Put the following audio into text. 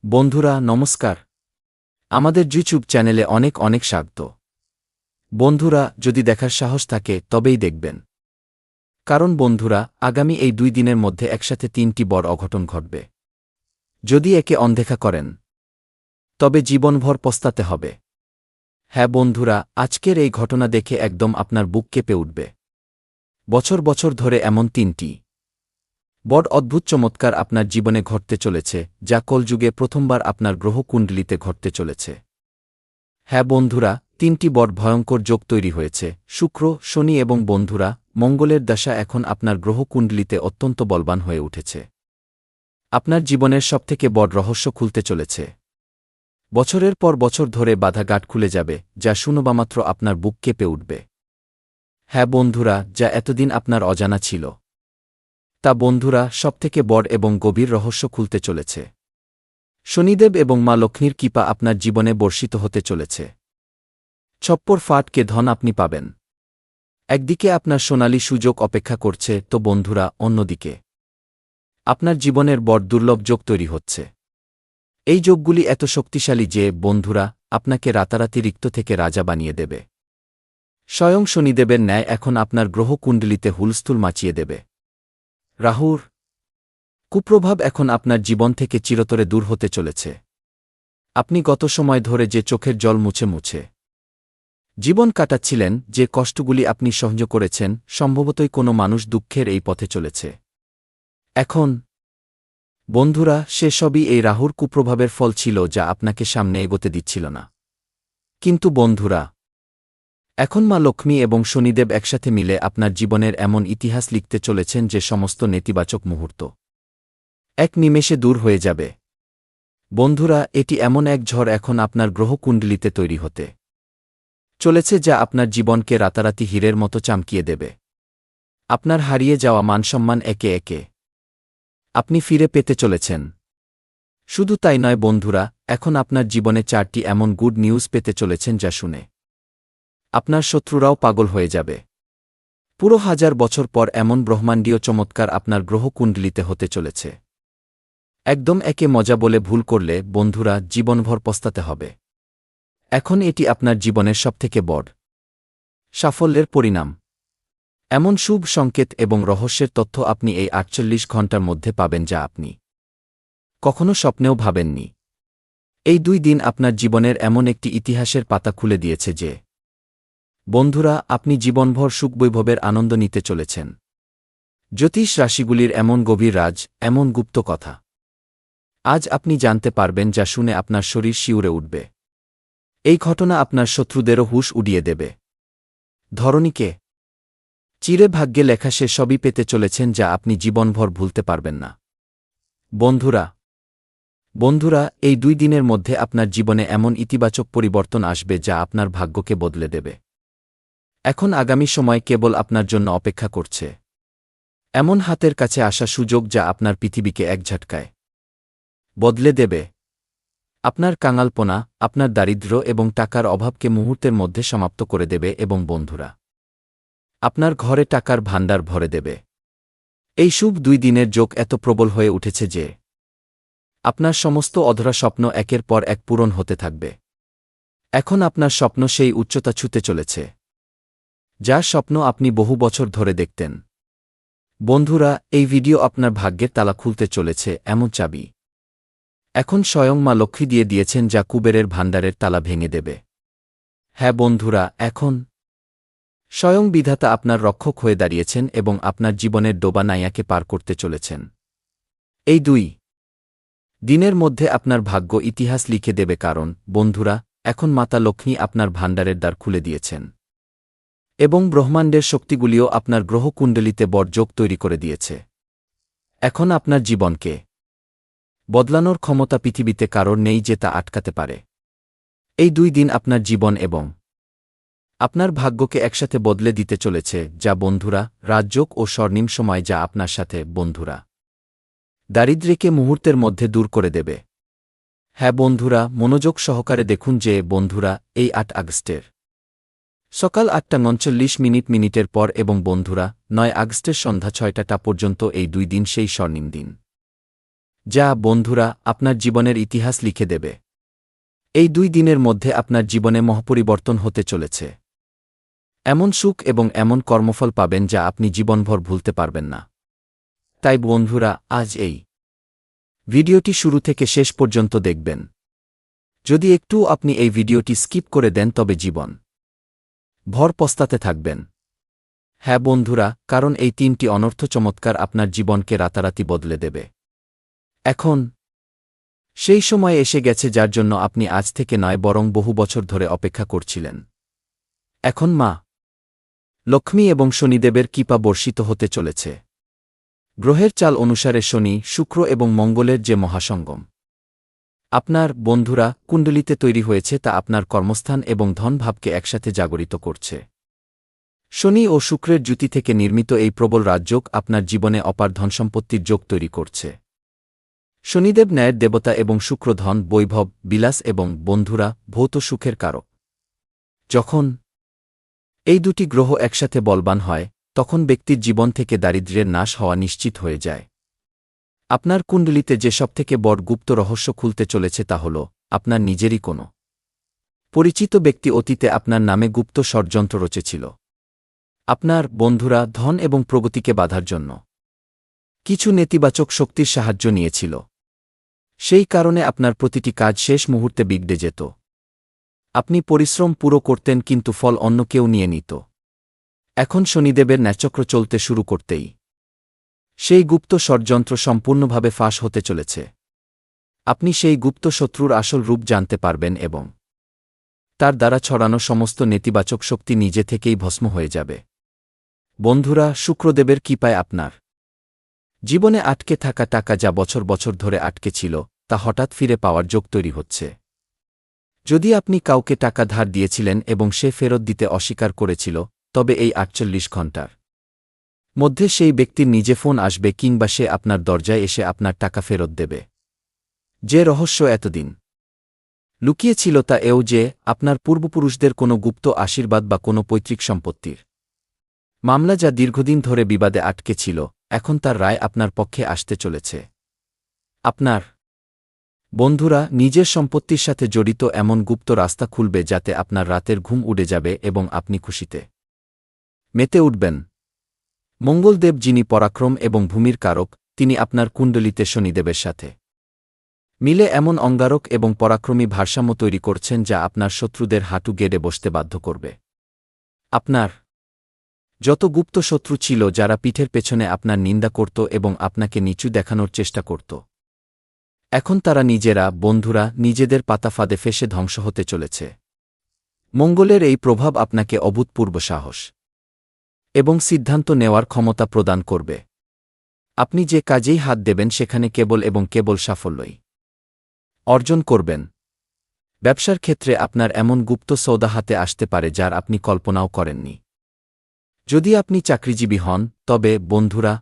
বন্ধুরা নমস্কার। আমাদের ইউটিউব চ্যানেলে অনেক অনেক স্বাগত। বন্ধুরা যদি দেখার সাহস থাকে তবেই দেখবেন, কারণ বন্ধুরা আগামী এই 2 দিনের মধ্যে একসাথে 3টি বড় অঘটন ঘটবে। যদি একে অনদেখা করেন তবে জীবনভর পস্তাতে হবে। হ্যাঁ বন্ধুরা, আজকের এই ঘটনা দেখে একদম আপনার বুক কেঁপে উঠবে। বছর বছর ধরে এমন 3টি বড় অদ্ভুত চমৎকার আপনার জীবনে ঘটতে চলেছে, যা কলযুগে প্রথমবার আপনার গ্রহকুণ্ডলিতে ঘটতে চলেছে। হ্যাঁ বন্ধুরা, 3টি বড় ভয়ঙ্কর যোগ তৈরি হয়েছে। শুক্র, শনি এবং বন্ধুরা মঙ্গলের দশা এখন আপনার গ্রহকুণ্ডলিতে অত্যন্ত বলবান হয়ে উঠেছে। আপনার জীবনের সবথেকে বড় রহস্য খুলতে চলেছে। বছরের পর বছর ধরে বাধা গাঁট খুলে যাবে, যা শুনবামাত্র আপনার বুক কেঁপে উঠবে। হ্যাঁ বন্ধুরা, যা এতদিন আপনার অজানা ছিল তা বন্ধুরা সবথেকে বড় এবং গভীর রহস্য খুলতে চলেছে। শনিদেব এবং মা লক্ষ্মীর কৃপা আপনার জীবনে বর্ষিত হতে চলেছে। ছপ্পর ফাটকে ধন আপনি পাবেন। একদিকে আপনার সোনালী সুযোগ অপেক্ষা করছে, তো বন্ধুরা অন্যদিকে আপনার জীবনের বড় দুর্লভ যোগ তৈরি হচ্ছে। এই যোগগুলি এত শক্তিশালী যে বন্ধুরা আপনাকে রাতারাতি রিক্ত থেকে রাজা বানিয়ে দেবে। স্বয়ং শনিদেবের ন্যায় এখন আপনার গ্রহকুণ্ডলিতে হুলস্থুল মাচিয়ে দেবে। রাহুর কুপ্রভাব এখন আপনার জীবন থেকে চিরতরে দূর হতে চলেছে। আপনি গত সময় ধরে যে চোখের জল মুছে মুছে জীবন কাটাচ্ছিলেন, যে কষ্টগুলি আপনি সহ্য করেছেন, সম্ভবতই কোনো মানুষ দুঃখের এই পথে চলেছে। এখন বন্ধুরা সে সবই এই রাহুর কুপ্রভাবের ফল ছিল, যা আপনাকে সামনে এগোতে দিচ্ছিল না। কিন্তু বন্ধুরা এখন মা লক্ষ্মী এবং শনিদেব একসাথে মিলে আপনার জীবনের এমন ইতিহাস লিখতে চলেছেন যে সমস্ত নেতিবাচক মুহূর্ত এক নিমেষে দূর হয়ে যাবে। বন্ধুরা এটি এমন এক ঝড় এখন আপনার গ্রহকুণ্ডলিতে তৈরি হতে চলেছে, যা আপনার জীবনকে রাতারাতি হীরের মতো চামকিয়ে দেবে। আপনার হারিয়ে যাওয়া মানসম্মান একে একে আপনি ফিরে পেতে চলেছেন। শুধু তাই নয় বন্ধুরা, এখন আপনার জীবনে 4টি এমন গুড নিউজ পেতে চলেছেন যা শুনে আপনার শত্রুরাও পাগল হয়ে যাবে। পুরো 1000 বছর পর এমন ব্রহ্মাণ্ডীয় চমৎকার আপনার গ্রহকুণ্ডলিতে হতে চলেছে। একদম একে মজা বলে ভুল করলে বন্ধুরা জীবনভর পস্তাতে হবে। এখন এটি আপনার জীবনের সবথেকে বড় সাফল্যের পরিণাম। এমন শুভ সংকেত এবং রহস্যের তথ্য আপনি এই 48 ঘণ্টার মধ্যে পাবেন, যা আপনি কখনো স্বপ্নেও ভাবেননি। এই 2 দিন আপনার জীবনের এমন একটি ইতিহাসের পাতা খুলে দিয়েছে যে বন্ধুরা আপনি জীবনভর সুখবৈভবের আনন্দ নিতে চলেছেন। জ্যোতিষ রাশিগুলির এমন গভীর রাজ, এমন গুপ্ত কথা আজ আপনি জানতে পারবেন, যা শুনে আপনার শরীর শিউরে উঠবে। এই ঘটনা আপনার শত্রুদেরও হুঁশ উড়িয়ে দেবে। ধরণীকে চিরে ভাগ্যে লেখা সে সবই পেতে চলেছেন, যা আপনি জীবনভর ভুলতে পারবেন না। বন্ধুরা এই 2 দিনের মধ্যে আপনার জীবনে এমন ইতিবাচক পরিবর্তন আসবে, যা আপনার ভাগ্যকে বদলে দেবে। এখন আগামী সময় কেবল আপনার জন্য অপেক্ষা করছে। এমন হাতের কাছে আসা সুযোগ যা আপনার পৃথিবীকে এক ঝটকায় বদলে দেবে। আপনার কাঙালপনা, আপনার দারিদ্র্য এবং টাকার অভাবকে মুহূর্তের মধ্যে সমাপ্ত করে দেবে এবং বন্ধুরা আপনার ঘরে টাকার ভাণ্ডার ভরে দেবে। এই শুভ 2 দিনের যোগ এত প্রবল হয়ে উঠেছে যে আপনার সমস্ত অধরা স্বপ্ন একের পর এক পূরণ হতে থাকবে। এখন আপনার স্বপ্ন সেই উচ্চতা ছুঁতে চলেছে, যা স্বপ্ন আপনি বহু বছর ধরে দেখতেন। বন্ধুরা এই ভিডিও আপনার ভাগ্যের তালা খুলতে চলেছে এমন চাবি এখন স্বয়ং মা লক্ষ্মী দিয়ে দিয়েছেন, যা কুবেরের ভাণ্ডারের তালা ভেঙে দেবে। হ্যাঁ বন্ধুরা, এখন স্বয়ং বিধাতা আপনার রক্ষক হয়ে দাঁড়িয়েছেন এবং আপনার জীবনের ডোবা নাইয়াকে পার করতে চলেছেন। এই 2 দিনের মধ্যে আপনার ভাগ্য ইতিহাস লিখে দেবে, কারণ বন্ধুরা এখন মাতা লক্ষ্মী আপনার ভাণ্ডারের দ্বার খুলে দিয়েছেন এবং ব্রহ্মাণ্ডের শক্তিগুলিও আপনার গ্রহকুণ্ডলিতে বড় যোগ তৈরি করে দিয়েছে। এখন আপনার জীবনকে বদলানোর ক্ষমতা পৃথিবীতে কারোর নেই যে তা আটকাতে পারে। এই 2 দিন আপনার জীবন এবং আপনার ভাগ্যকে একসাথে বদলে দিতে চলেছে, যা বন্ধুরা রাজযোগ ও স্বর্ণিম সময়, যা আপনার সাথে বন্ধুরা দারিদ্র্যকে মুহূর্তের মধ্যে দূর করে দেবে। হ্যাঁ বন্ধুরা মনোযোগ সহকারে দেখুন যে বন্ধুরা এই 8 আগস্টের সকাল 8:39 পর এবং বন্ধুরা 9 আগস্টের সন্ধ্যা 6টা পর্যন্ত এই 2 দিন সেই স্বর্ণিম দিন। যা বন্ধুরা আপনার জীবনের ইতিহাস লিখে দেবে। এই 2 দিনের মধ্যে আপনার জীবনে মহাপরিবর্তন হতে চলেছে। এমন সুখ এবং এমন কর্মফল পাবেন যা আপনি জীবনভর ভুলতে পারবেন না। তাই বন্ধুরা, আজ এই ভিডিওটি শুরু থেকে শেষ পর্যন্ত দেখবেন। যদি একটু আপনি এই ভিডিওটি স্কিপ করে দেন তবে জীবন ভর পস্তাতে থাকবেন। হ্যাঁ বন্ধুরা, কারণ এই 3টি অনর্থ চমৎকার আপনার জীবনকে রাতারাতি বদলে দেবে। এখন সেই সময় এসে গেছে যার জন্য আপনি আজ থেকে নয় বরং বহু বছর ধরে অপেক্ষা করছিলেন। এখন মা লক্ষ্মী এবং শনিদেবের কৃপা বর্ষিত হতে চলেছে। গ্রহের চাল অনুসারে শনি, শুক্র এবং মঙ্গলের যে মহাসঙ্গম আপনার বন্ধুরা কুণ্ডলিতে তৈরি হয়েছে তা আপনার কর্মস্থান এবং ধনভাবকে একসাথে জাগরিত করছে। শনি ও শুক্রের জুতি থেকে নির্মিত এই প্রবল রাজযোগ আপনার জীবনে অপার ধনসম্পত্তির যোগ তৈরি করছে। শনিদেব ন্যায়ের দেবতা এবং শুক্র ধন, বৈভব, বিলাস এবং বন্ধুরা ভৌত সুখের কারক। যখন এই 2টি গ্রহ একসাথে বলবান হয় তখন ব্যক্তির জীবন থেকে দারিদ্র্যের নাশ হওয়া নিশ্চিত হয়ে যায়। আপনার কুণ্ডলিতে যে সবথেকে বড় গুপ্ত রহস্য খুলতে চলেছে তা হল আপনার নিজেরই কোনো পরিচিত ব্যক্তি অতীতে আপনার নামে গুপ্ত ষড়যন্ত্র রচেছিল। আপনার বন্ধুরা ধন এবং প্রগতিকে বাধার জন্য কিছু নেতিবাচক শক্তির সাহায্য নিয়েছিল। সেই কারণে আপনার প্রতিটি কাজ শেষ মুহূর্তে বিগড়ে যেত। আপনি পরিশ্রম পুরো করতেন কিন্তু ফল অন্য কেউ নিয়ে নিত। এখন শনিদেবের ন্যাচক্র চলতে শুরু করতেই সেই গুপ্ত ষড়যন্ত্র সম্পূর্ণভাবে ফাঁস হতে চলেছে। আপনি সেই গুপ্ত শত্রুর আসল রূপ জানতে পারবেন এবং তার দ্বারা ছড়ানো সমস্ত নেতিবাচক শক্তি নিজে থেকেই ভস্ম হয়ে যাবে। বন্ধুরা, শুক্রদেবের কৃপায় আপনার জীবনে আটকে থাকা টাকা যা বছর বছর ধরে আটকে ছিল তা হঠাৎ ফিরে পাওয়ার যোগ তৈরি হচ্ছে। যদি আপনি কাউকে টাকা ধার দিয়েছিলেন এবং সে ফেরত দিতে অস্বীকার করেছিল, তবে এই 48 ঘণ্টার মধ্যে সেই ব্যক্তির নিজে ফোন আসবে কিংবা সে আপনার দরজায় এসে আপনার টাকা ফেরত দেবে। যে রহস্য এতদিন লুকিয়ে ছিল তা এও যে আপনার পূর্বপুরুষদের কোনো গুপ্ত আশীর্বাদ বা কোনো পৈতৃক সম্পত্তির মামলা যা দীর্ঘদিন ধরে বিবাদে আটকে ছিল, এখন তার রায় আপনার পক্ষে আসতে চলেছে। আপনার বন্ধুরা নিজের সম্পত্তির সাথে জড়িত এমন গুপ্ত রাস্তা খুলবে যাতে আপনার রাতের ঘুম উড়ে যাবে এবং আপনি খুশিতে মেতে উঠবেন। মঙ্গলদেব, যিনি পরাক্রম এবং ভূমির কারক, তিনি আপনার কুণ্ডলিতে শনিদেবের সাথে মিলে এমন অঙ্গারক এবং পরাক্রমী ভারসাম্য তৈরি করছেন যা আপনার শত্রুদের হাঁটু গেড়ে বসতে বাধ্য করবে। আপনার যত গুপ্ত শত্রু ছিল যারা পিঠের পেছনে আপনার নিন্দা করত এবং আপনাকে নিচু দেখানোর চেষ্টা করত, এখন তারা নিজেরা বন্ধুরা নিজেদের পাতা ফাঁদে ফেসে ধ্বংস হতে চলেছে। মঙ্গলের এই প্রভাব আপনাকে অভূতপূর্ব সাহস এবং সিদ্ধান্ত নেওয়ার ক্ষমতা প্রদান করবে। আপনি যে কাজেই হাত দেবেন সেখানে কেবল এবং কেবল সাফল্যই অর্জন করবেন। ব্যবসার ক্ষেত্রে আপনার এমন গুপ্ত সৌদা হাতে আসতে পারে যার আপনি কল্পনাও করেননি। যদি আপনি চাকরিজীবী হন তবে বন্ধুরা